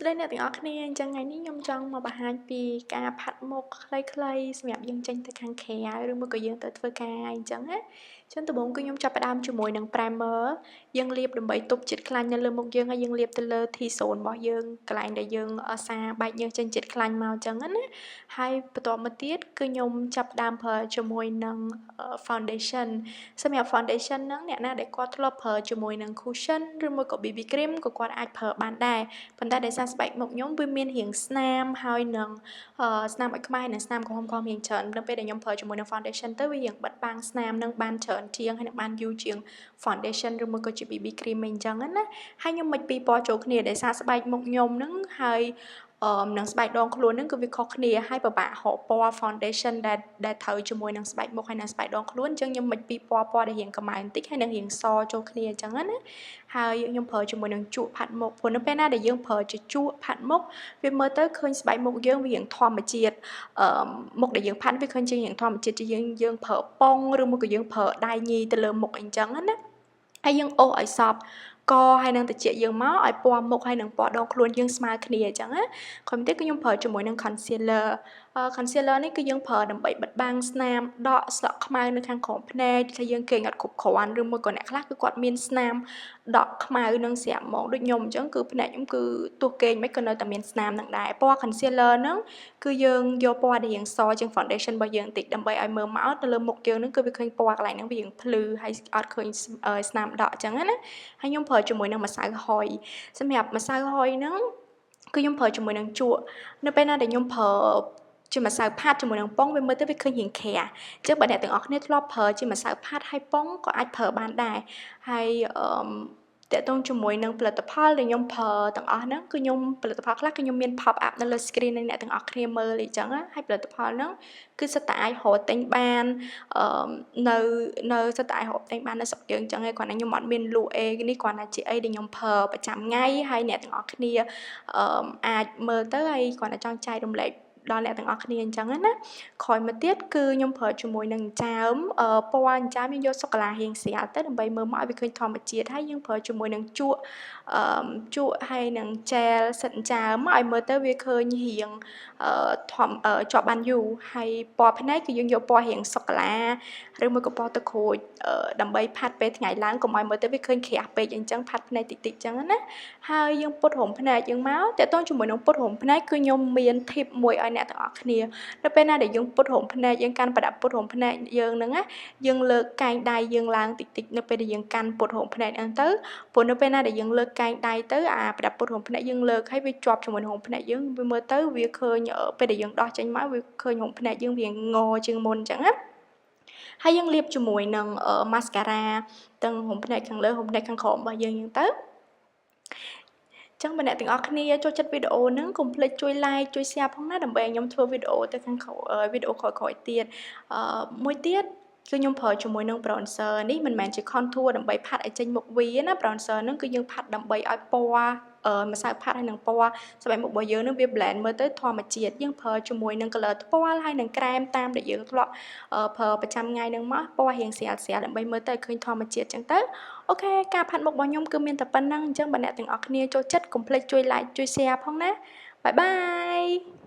ស្ដីអ្នកទាំងអស់គ្នាអញ្ចឹងថ្ងៃនេះខ្ញុំចង់មកបង្ហាញពីការផាត់មុខខ្លីៗសម្រាប់យើងចេញទៅខាងក្រៅឬមួយក៏យើងទៅធ្វើការអញ្ចឹងណាចឹងដំបូងគឺខ្ញុំចាប់ផ្ដើមជាមួយនឹង primer យើងលាបដើម្បីទប់ជាតិខ្លាញ់នៅលើមុខយើងហើយយើងលាបទៅលើ T-zone របស់យើងកន្លែងដែលយើងសាបែកយើងចេញជាតិខ្លាញ់មកអញ្ចឹងណាហើយបន្ទាប់មកទៀតគឺខ្ញុំចាប់ផ្ដើមប្រើជាមួយនឹង foundation សម្រាប់ foundation ហ្នឹងអ្នកណាដែលគាត់ធ្លាប់ប្រើជាមួយនឹង cushion ឬមួយក៏ BB cream ក៏គាត់អាចប្រើបានដែរប៉ុន្តែដោយសារស្បែកមុខខ្ញុំវាមានរាងស្នាមហើយនឹងស្នាមអុចខ្មៅនិងស្នាមក្រហមរាងច្រើននៅពេលដែលខ្ញុំប្រើជាមួយនឹង foundation ទៅវារាងបិទបាំងស្នាមនឹងបានច្រើនជាងហើយនឹងបានយូរជាង foundation ឬមួយក៏ជា BB cream អីចឹងណាហើយខ្ញុំមិនពីរពណ៌ចូលគ្នាដោយសារស្បែកមុខខ្ញុំហ្នឹងហើយនឹងស្បែកដងខ្លួនហ្នឹងគឺវាខុសគ្នាហើយពិបាករកពណ៌ foundation ដែលត្រូវជាមួយនឹងស្បែកមុខហើយនឹងស្បែកដងខ្លួនអញ្ចឹងខ្ញុំមិនពីរពណ៌ដែលរាងកម្ៅបន្តិចហើយនឹងរាងសចូលគ្នាអញ្ចឹងណាហើយខ្ញុំប្រើជាមួយនឹងជក់ផាត់មុខព្រោះនៅពេលណាដែលយើងប្រើជក់ផាត់មុខវាមើលទៅឃើញស្បែកមុខយើងវារាងធម្មជាតិមុខដែលយើងផាត់វាឃើញជារាងធម្មជាតិជាយើងប្រើប៉ុងឬមួយក៏យើងប្រើដៃញីទៅលើមុខអីចឹងណាហើយយើងអូសឲ្យសព្វកហើយនឹងត្រចៀកយើងមកឲ្យពណ៌មុខហើយនឹងពណ៌ដងខ្លួនយើងស្មើគ្នាអញ្ចឹងណាក្រោយមកទៀតគឺខ្ញុំប្រើជាមួយនឹង concealer concealer នេះគឺយើងប្រើដើម្បីបិទបាំងស្នាមដកស្លក់ខ្មៅនៅខាងក្រោមភ្នែកថាយើងគេងអត់គ្រប់គ្រាន់ឬមួយក៏អ្នកខ្លះគឺគាត់មានស្នាមដកខ្មៅនឹងស្រាប់ហ្មងដូចខ្ញុំអញ្ចឹងគឺភ្នែកខ្ញុំគឺទោះគេងមិនក៏នៅតែមានស្នាមនឹងដែរពណ៌ concealer ហ្នឹងគឺយើងយកពណ៌ដែលរាងសជាង foundation របស់យើងបន្តិចដើម្បីឲ្យមើលមកទៅលើមុខយើងហ្នឹងគឺវាឃើញពណ៌កន្លែងហ្នឹងវារាងភ្លឺហើយអត់ឃើញស្នាមដកអញ្ចឹងណាហើយខ្ញុំប្រើជាមួយនឹងម្សៅហុយសម្រាប់ម្សៅហុយហ្នឹងគឺខ្ញុំប្រើជាមួយនឹងជក់នៅពេលណាដែលខ្ញុំប្រើជាម្សៅផាត់ជាមួយនឹងប៉ុងវាមើលទៅវាឃើញរាងក្រាស់អញ្ចឹងបើអ្នកទាំងអស់គ្នាធ្លាប់ប្រើជាម្សៅផាត់ហើយប៉ុងក៏អាចប្រើបានដែរហើយតើតោងជាមួយនឹងផលិតផលដែលខ្ញុំប្រើទាំងអស់ហ្នឹងគឺខ្ញុំផលិតផលខ្លះគឺខ្ញុំមាន pop up នៅលើ screen នឹងអ្នកទាំងអស់គ្នាមើលអីចឹងហើយផលិតផលហ្នឹងគឺសិតតែអាចរកទិញបាននៅសិតតែអាចរកទិញបាននៅស្រុកយើងចឹងឯងគ្រាន់តែខ្ញុំអត់មានលក់អីនេះគ្រាន់តែជាអីដែលខ្ញុំប្រើប្រចាំថ្ងៃហើយអ្នកទាំងអស់គ្នាអាចមើលទៅហើយគ្រាន់តែចង់ចែករំលែកដល់អ្នកទាំងអស់គ្នាអញ្ចឹងណាក្រោយមកទៀតគឺខ្ញុំប្រើជាមួយនឹងចាមពណ៌អញ្ចាមយើងយកសូកូឡារៀងស្រាលទៅដើម្បីមើលមកឲ្យវាឃើញធម្មជាតិហើយយើងប្រើជាមួយនឹងជក់ហើយនឹង gel សិតអញ្ចាមមកឲ្យមើលទៅវាឃើញរៀងជាប់បានយូរហើយពណ៌ភ្នែកគឺយើងយកពណ៌រៀងសូកូឡាឬមួយក៏ពណ៌ទឹកក្រូចដើម្បីផាត់ពេលថ្ងៃឡើងកុំឲ្យមើលទៅវាឃើញក្រាស់ពេកអញ្ចឹងផាត់ភ្នែកតិចៗអញ្ចឹងណាហើយយើងពុតរោមភ្នែកយើងមកតើតោងជាមួយនឹងពុតរោមភ្នែកគឺខ្ញុំមាន tip មួយឲ្យអ្នកទាំងអស់គ្នានៅពេលណាដែលយើងពុតរោមភ្នែកយើងកាន់ប្រដាប់ពុតរោមភ្នែកយើងហ្នឹងណាយើងលើកកែងដៃយើងឡើងតិចៗនៅពេលដែលយើងកាន់ពុតរោមភ្នែកហ្នឹងទៅព្រោះនៅពេលណាដែលយើងលើកកែងដៃទៅអាប្រដាប់ពុតរោមភ្នែកយើងលើកហើយវាជាប់ជាមួយនឹងរោមភ្នែកយើងវាមើលទៅវាឃើញពេលដែលយើងដោះចេញមកវាឃើញរោមភ្នែកយើងវាងជាងមុនអញ្ចឹងណាហើយយើងលាបជាមួយនឹង mascara ទាំងរោមភ្នែកខាងលើរោមភ្នែកខាងក្រោមរបស់យើងអញ្ចឹងទៅចឹងបើអ្នកទាំងអស់គ្នាចូលចិត្តវីដេអូហ្នឹងកុំភ្លេចជួយ like ជួយ share ផងណាដើម្បីឲ្យខ្ញុំធ្វើវីដេអូទៅខាងវីដេអូក្រោយៗទៀតមួយទៀតគឺខ្ញុំប្រើជាមួយនឹង bronzer នេះមិនមែនជា contour ដើម្បីផាត់ឲ្យចេញមុខវីណា bronzer ហ្នឹងគឺយើងផាត់ដើម្បីឲ្យពណ៌ម្សៅផាត់ហើយនឹងពណ៌ស្បែកមុខរបស់យើងនឹងវា blend មើលទៅធម្មជាតិយើងប្រើជាមួយនឹង color ថ្ពាល់ហើយនឹងក្រែមតាមដែលយើងធ្លាប់ប្រើប្រចាំថ្ងៃនឹងមកពណ៌រៀងស្រាលៗដើម្បីមើលទៅឃើញធម្មជាតិអញ្ចឹងទៅអូខេការផាត់មុខរបស់ខ្ញុំគឺមានតែប៉ុណ្្នឹងអញ្ចឹងបើអ្នកទាំងអស់គ្នាចូលចិត្តកុំភ្លេចជួយ like ជួយ share ផងណាបាយបាយ